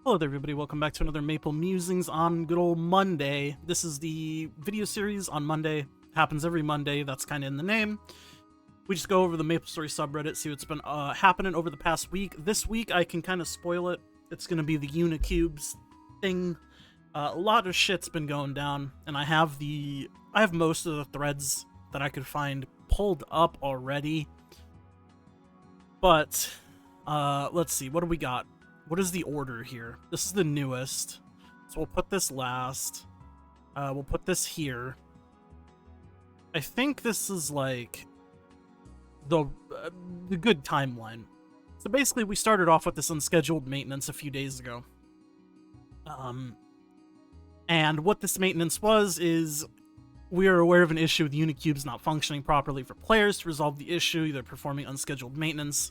Hello there everybody, welcome back to another Maple Musings on good old Monday. This is the video series on Monday. Happens every Monday, that's kind of in the name. We just go over the MapleStory subreddit, see what's been happening over the past week. This week, I can kind of spoil it. It's going to be the Unicubes thing. A lot of shit's been going down, and I have most of the threads that I could find pulled up already. But, let's see, what do we got? What is the order here? This is the newest, so we'll put this last. We'll put this here. I think this is like the good timeline. So basically, we started off with this unscheduled maintenance a few days ago. And what this maintenance was is we are aware of an issue with Unicubes not functioning properly for players. To resolve the issue, they're performing unscheduled maintenance,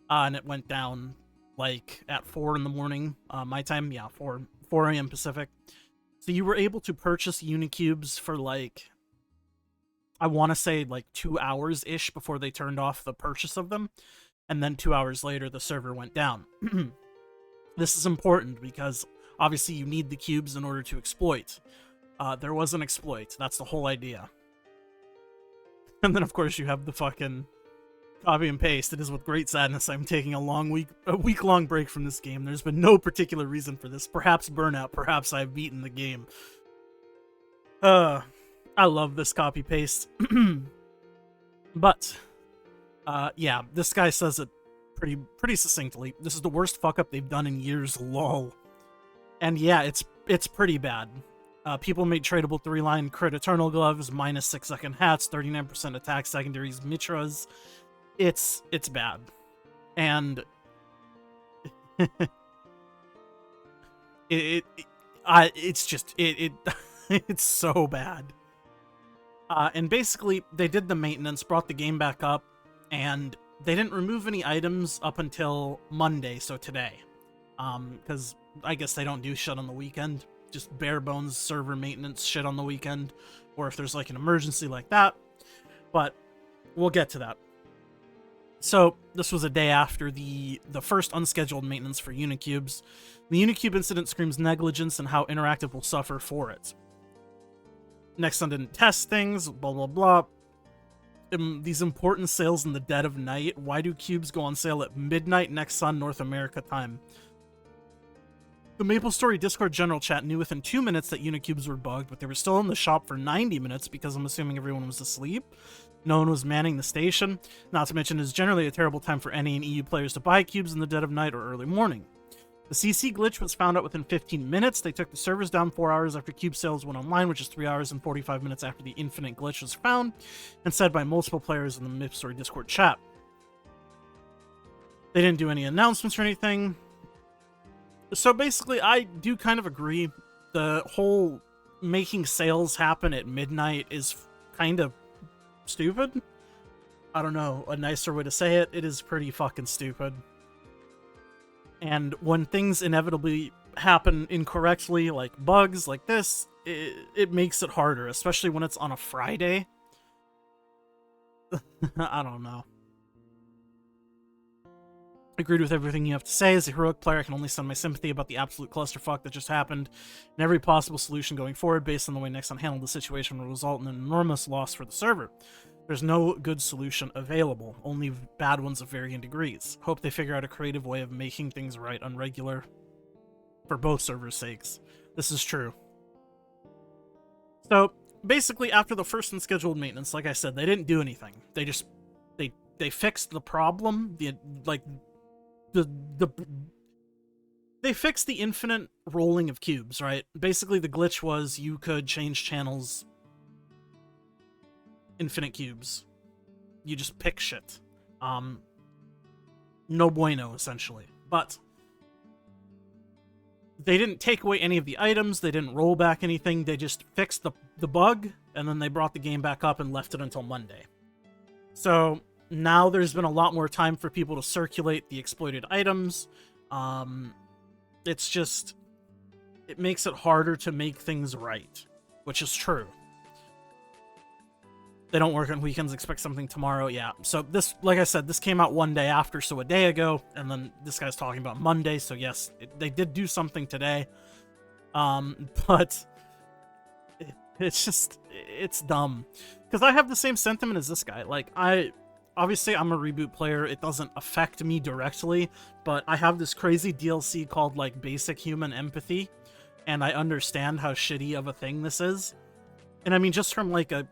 and it went down like at 4 in the morning, my time, yeah, 4 a.m. Pacific. So you were able to purchase Unicubes for like, I want to say like 2 hours-ish before they turned off the purchase of them. And then 2 hours later, the server went down. This is important because obviously you need the cubes in order to exploit. There was an exploit. That's the whole idea. And then of course you have the fucking copy and paste. It is with great sadness I'm taking a week-long break from this game. There's been no particular reason for this. Perhaps burnout. Perhaps I've beaten the game. I love this copy paste. But yeah, this guy says it pretty succinctly. This is the worst fuck up they've done in years, lol. And yeah, it's pretty bad. People made tradable 3-line crit eternal gloves, minus 6-second hats, 39% attack secondaries, mitras. It's bad. And it's just it's so bad. And basically they did the maintenance, brought the game back up, and they didn't remove any items up until Monday, so today. Because I guess they don't do shit on the weekend, just bare bones server maintenance shit on the weekend, or if there's like an emergency like that. But we'll get to that. So, this was a day after the first unscheduled maintenance for Unicubes. The Unicube incident screams negligence and how Interactive will suffer for it. Nexon didn't test things, blah blah blah. These important sales in the dead of night. Why do cubes go on sale at midnight Nexon North America time? The MapleStory Discord general chat knew within 2 minutes that Unicubes were bugged, but they were still in the shop for 90 minutes because I'm assuming everyone was asleep. No one was manning the station. Not to mention, it is generally a terrible time for NA and EU players to buy cubes in the dead of night or early morning. The CC glitch was found out within 15 minutes. They took the servers down 4 hours after cube sales went online, which is 3 hours and 45 minutes after the infinite glitch was found, and said by multiple players in the MapleStory Discord chat. They didn't do any announcements or anything. So basically, I do kind of agree. The whole making sales happen at midnight is kind of stupid. I don't know a nicer way to say it. It is pretty fucking stupid. And when things inevitably happen incorrectly, like bugs like this, it makes it harder, especially when it's on a Friday. I don't know. Agreed with everything you have to say. As a heroic player, I can only send my sympathy about the absolute clusterfuck that just happened, and every possible solution going forward based on the way Nexon handled the situation will result in an enormous loss for the server. There's no good solution available, only bad ones of varying degrees. Hope they figure out a creative way of making things right on regular, for both servers' sakes. This is true. So, basically, after the first unscheduled maintenance, like I said, they didn't do anything. They just, they fixed the problem, they fixed the infinite rolling of cubes, right? Basically, the glitch was you could change channels infinite cubes. You just pick shit. No bueno, essentially. But they didn't take away any of the items, they didn't roll back anything, they just fixed the bug, and then they brought the game back up and left it until Monday. So now there's been a lot more time for people to circulate the exploited items. It's just, it makes it harder to make things right, which is true. They don't work on weekends, expect something tomorrow. Yeah. So this, like I said, this came out one day after, so a day ago, and then this guy's talking about Monday. So yes, they did do something today. But it's just, it's dumb. Because I have the same sentiment as this guy. Like, obviously I'm a reboot player. It doesn't affect me directly, but I have this crazy DLC called, like, Basic Human Empathy, and I understand how shitty of a thing this is. And I mean, just from, like, a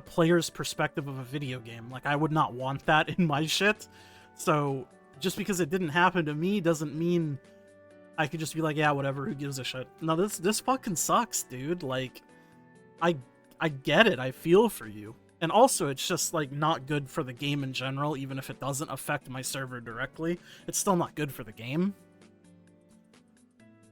player's perspective of a video game, like, I would not want that in my shit. So, just because it didn't happen to me doesn't mean I could just be like, yeah, whatever, who gives a shit. No, this fucking sucks, dude. Like, I get it, I feel for you. And also, it's just, like, not good for the game in general, even if it doesn't affect my server directly. It's still not good for the game.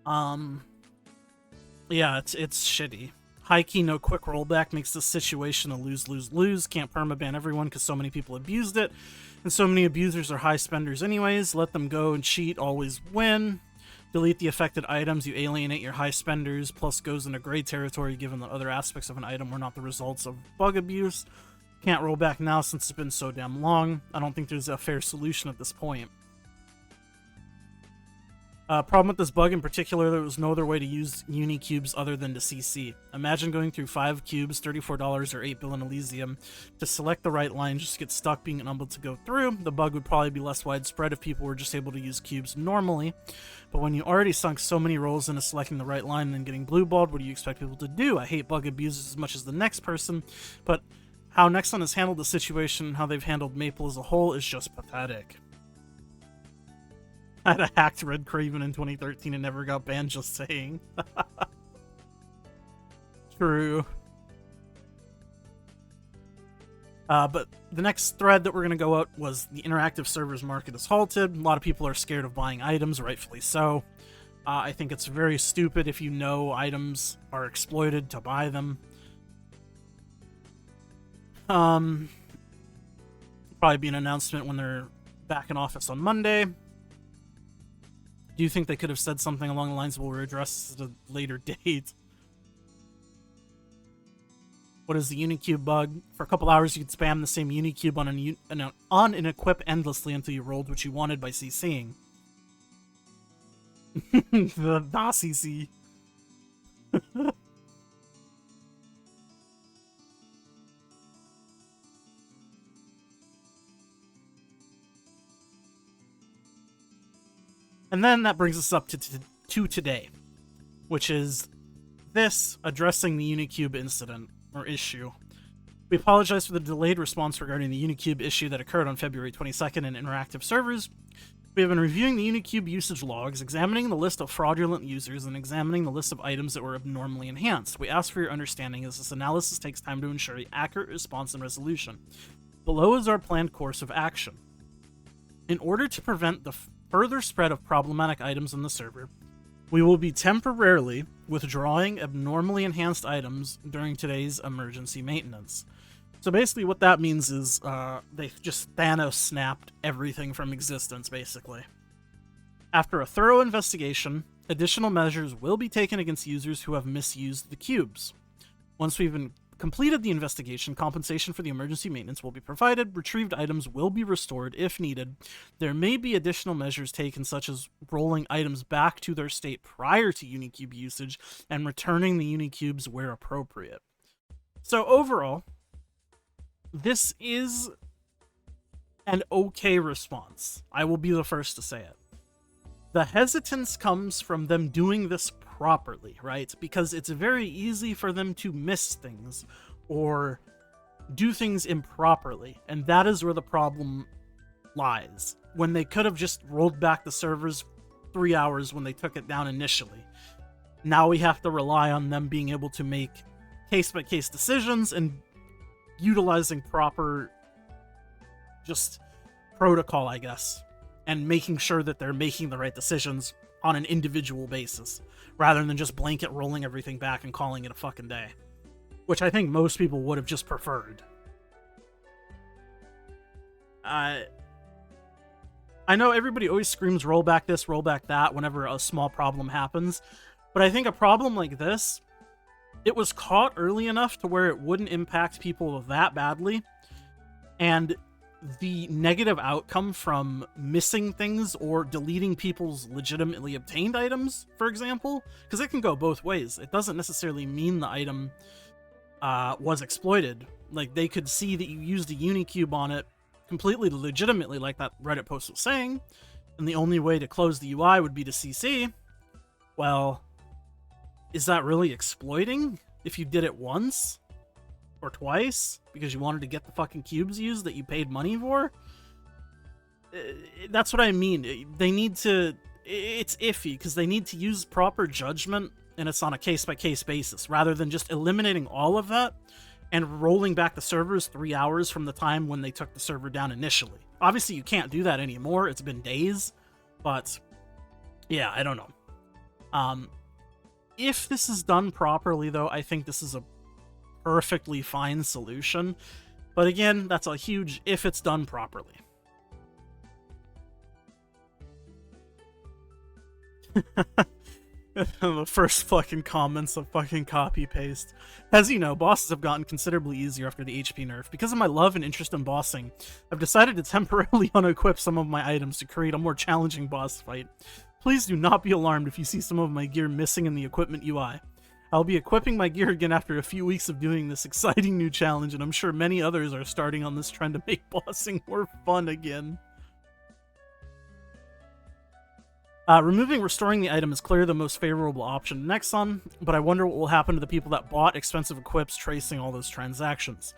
Yeah, it's shitty. High key, no quick rollback makes this situation a lose-lose-lose. Can't permaban everyone because so many people abused it. And so many abusers are high spenders anyways. Let them go and cheat, always win. Delete the affected items, you alienate your high spenders, plus goes into gray territory given that other aspects of an item were not the results of bug abuse. Can't roll back now since it's been so damn long. I don't think there's a fair solution at this point. Problem with this bug in particular, there was no other way to use Unicubes other than to CC. Imagine going through 5 cubes, $34 or 8 bill in Elysium, to select the right line, just get stuck being unable to go through. The bug would probably be less widespread if people were just able to use cubes normally. But when you already sunk so many rolls into selecting the right line and then getting blue-balled, what do you expect people to do? I hate bug abusers as much as the next person, but how Nexon has handled the situation and how they've handled Maple as a whole is just pathetic. I had a hacked Red Craven in 2013 and never got banned, just saying. True. But the next thread that we're going to go out was the interactive servers market is halted. A lot of people are scared of buying items, rightfully so. I think it's very stupid if you know items are exploited to buy them. Probably be an announcement when they're back in office on Monday. Do you think they could have said something along the lines of, we'll address this at a later date? What is the Unicube bug? For a couple hours, you could spam the same Unicube on an equip endlessly until you rolled what you wanted by CCing. The CC. And then that brings us up to today, which is this addressing the Unicube incident, or issue. We apologize for the delayed response regarding the Unicube issue that occurred on February 22nd in interactive servers. We have been reviewing the Unicube usage logs, examining the list of fraudulent users, and examining the list of items that were abnormally enhanced. We ask for your understanding as this analysis takes time to ensure an accurate response and resolution. Below is our planned course of action. In order to prevent the further spread of problematic items on the server, we will be temporarily withdrawing abnormally enhanced items during today's emergency maintenance. So basically what that means is they just Thanos snapped everything from existence, basically. After a thorough investigation, additional measures will be taken against users who have misused the cubes. Once we've completed the investigation, compensation for the emergency maintenance will be provided, retrieved items will be restored if needed. There may be additional measures taken, such as rolling items back to their state prior to Unicube usage and returning the Unicubes where appropriate. So overall, this is an okay response. I will be the first to say it. The hesitance comes from them doing this properly, right? Because it's very easy for them to miss things or do things improperly, and that is where the problem lies. When they could have just rolled back the servers 3 hours when they took it down initially. Now we have to rely on them being able to make case-by-case decisions and utilizing proper just protocol, I guess, and making sure that they're making the right decisions on an individual basis, rather than just blanket rolling everything back and calling it a fucking day. Which I think most people would have just preferred. I know everybody always screams roll back this, roll back that whenever a small problem happens, but I think a problem like this it was caught early enough to where it wouldn't impact people that badly, and the negative outcome from missing things or deleting people's legitimately obtained items, for example, because it can go both ways. It doesn't necessarily mean the item was exploited. Like, they could see that you used a Unicube on it completely legitimately, like that Reddit post was saying, and the only way to close the UI would be to CC. Well, is that really exploiting if you did it once or twice because you wanted to get the fucking cubes used that you paid money for? That's what I mean. They need to... It's iffy because they need to use proper judgment, and it's on a case-by-case basis, rather than just eliminating all of that and rolling back the servers 3 hours from the time when they took the server down initially. Obviously, you can't do that anymore. It's been days, but yeah, I don't know. If this is done properly, though, I think this is a perfectly fine solution. But again, that's a huge if it's done properly. The first fucking comments of fucking copy-paste. As you know, bosses have gotten considerably easier after the HP nerf. Because of my love and interest in bossing, I've decided to temporarily unequip some of my items to create a more challenging boss fight. Please do not be alarmed if you see some of my gear missing in the equipment UI. I'll be equipping my gear again after a few weeks of doing this exciting new challenge, and I'm sure many others are starting on this trend to make bossing more fun again. Restoring the item is clearly the most favorable option to Nexon, but I wonder what will happen to the people that bought expensive equips tracing all those transactions.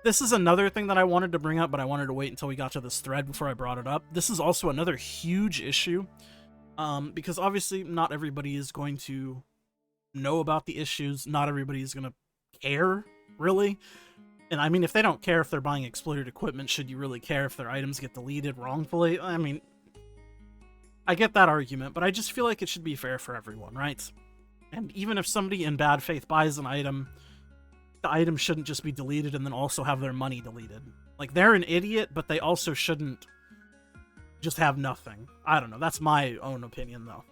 This is another thing that I wanted to bring up, but I wanted to wait until we got to this thread before I brought it up. This is also another huge issue, because obviously not everybody is going to know about the issues. Not everybody is going to care, really. And I mean, if they don't care if they're buying exploited equipment, should you really care if their items get deleted wrongfully? I mean, I get that argument, but I just feel like it should be fair for everyone, right? And even if somebody in bad faith buys an item, the item shouldn't just be deleted and then also have their money deleted. Like, they're an idiot, but they also shouldn't just have nothing. I don't know. That's my own opinion, though.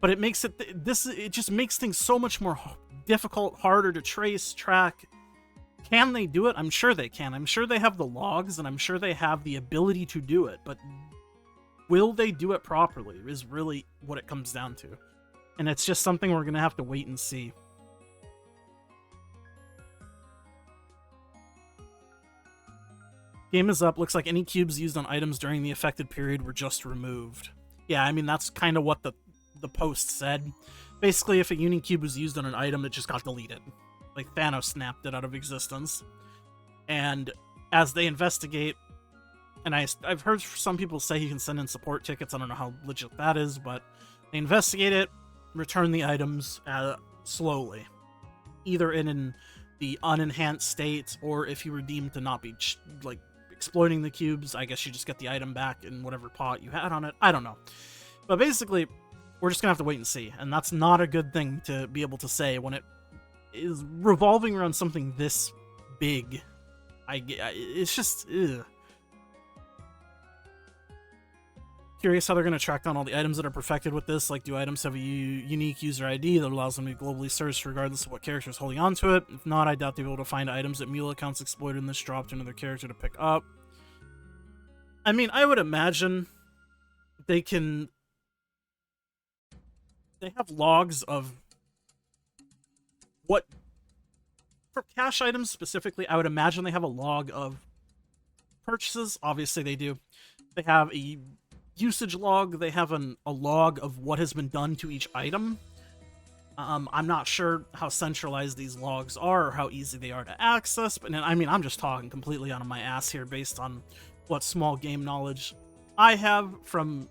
But it makes it... It just makes things so much more difficult, harder to trace, track. Can they do it? I'm sure they can. I'm sure they have the logs, and I'm sure they have the ability to do it, but will they do it properly is really what it comes down to. And it's just something we're going to have to wait and see. Game is up. Looks like any cubes used on items during the affected period were just removed. Yeah, I mean, that's kind of what the post said. Basically, if a Unicube was used on an item, it just got deleted. Like, Thanos snapped it out of existence. And as they investigate, and I've heard some people say you can send in support tickets. I don't know how legit that is, but they investigate it, return the items slowly. Either in the unenhanced state, or if you were deemed to not be, like, exploiting the cubes, I guess you just get the item back in whatever pot you had on it. I don't know. But basically, we're just gonna have to wait and see. And that's not a good thing to be able to say when it is revolving around something this big. It's just... Ugh. Curious how they're going to track down all the items that are perfected with this. Like, do items have a unique user ID that allows them to be globally searched regardless of what character is holding on to it? If not, I doubt they'll be able to find items that mule accounts exploited in this drop to another character to pick up. I mean, I would imagine they can... They have logs of what... For cash items specifically, I would imagine they have a log of purchases. Obviously, they do. They have a usage log. They have a log of what has been done to each item. I'm not sure how centralized these logs are or how easy they are to access, but I mean, I'm just talking completely out of my ass here based on what small game knowledge I have from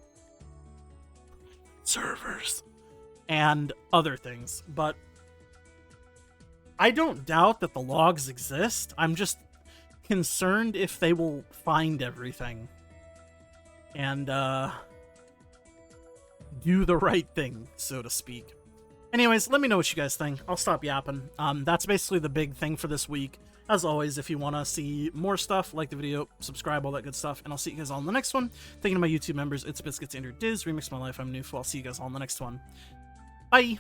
servers and other things. But I don't doubt that the logs exist. I'm just concerned if they will find everything and do the right thing, so to speak. Anyways, let me know what you guys think. I'll stop yapping. That's basically the big thing for this week. As always, if you want to see more stuff, like the video, subscribe, all that good stuff, and I'll see you guys all in the next one. Thank you to my YouTube members, It's Biscuits, Andrew Diz, Remix My Life, I'm Newfo. I'll see you guys all in the next one. Bye!